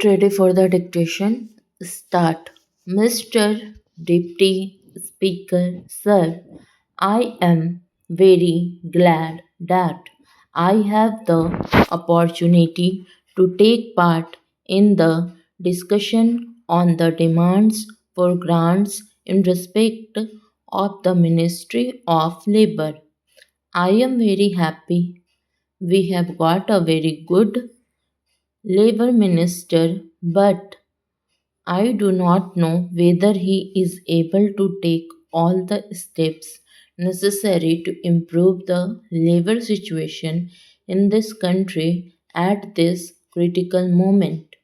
Ready for the dictation? Start. Mr. Deputy Speaker, Sir, I am very glad that I have the opportunity to take part in the discussion on the demands for grants in respect of the Ministry of Labour. I am very happy we have got a very good Labour Minister, but I do not know whether he is able to take all the steps necessary to improve the labor situation in this country at this critical moment.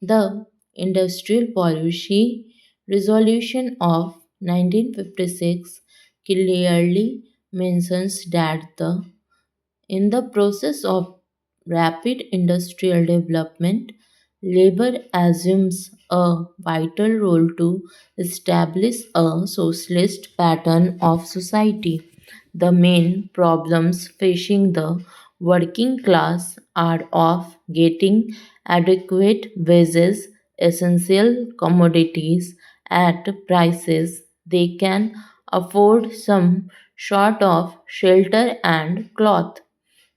The Industrial Policy Resolution of 1956 clearly mentions that in the process of rapid industrial development, labor assumes a vital role to establish a socialist pattern of society. The main problems facing the working class are of getting adequate wages, essential commodities at prices they can afford, some sort of shelter and cloth.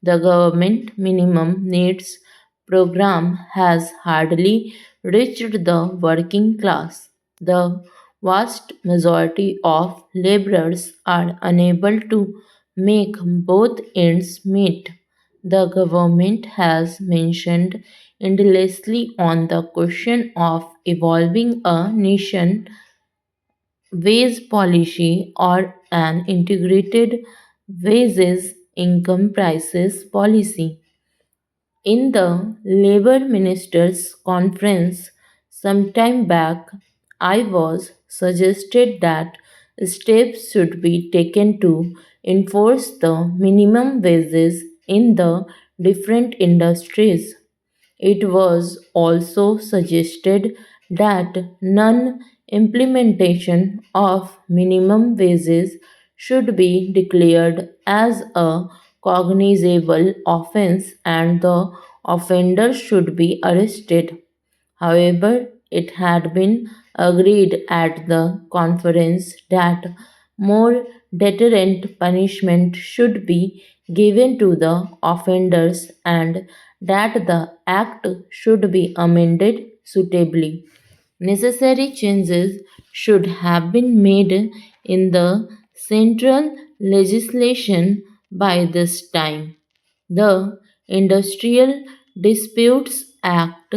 The government minimum needs program has hardly reached the working class. The vast majority of laborers are unable to make both ends meet. The government has mentioned endlessly on the question of evolving a nation wage policy or an integrated wages income prices policy. In the Labour Ministers' Conference some time back, I was suggested that steps should be taken to enforce the minimum wages in the different industries. It was also suggested that non implementation of minimum wages should be declared as a cognizable offense and the offender should be arrested. However, it had been agreed at the conference that more deterrent punishment should be given to the offenders and that the act should be amended suitably. Necessary changes should have been made in the central legislation by this time. The Industrial Disputes Act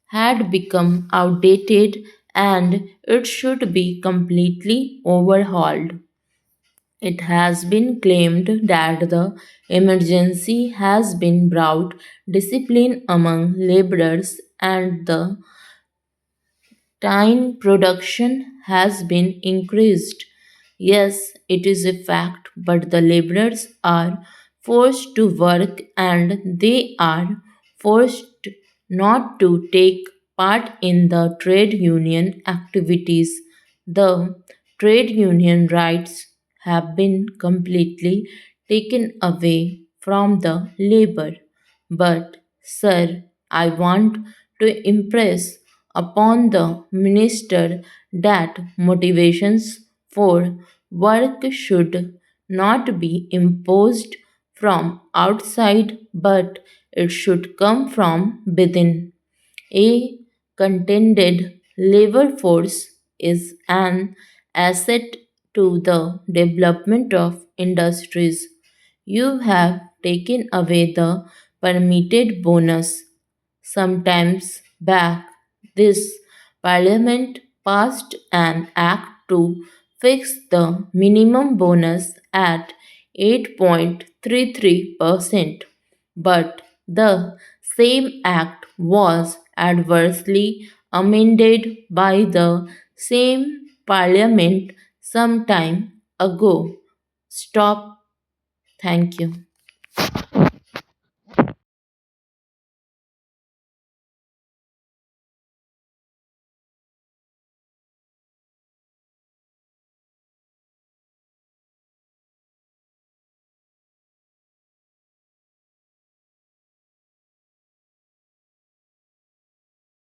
had become outdated and it should be completely overhauled. It has been claimed that the emergency has been brought discipline among laborers and the tin production has been increased. Yes, it is a fact, but the laborers are forced to work and they are forced not to take part in the trade union activities. The trade union rights have been completely taken away from the labor. But, sir, I want to impress upon the minister that motivations for work should not be imposed from outside but it should come from within. A contented labor force is an asset to the development of industries. You have taken away the permitted bonus. Sometimes back, this parliament passed an act to fix the minimum bonus at 8.33%, but the same act was adversely amended by the same parliament some time ago. Stop. Thank you.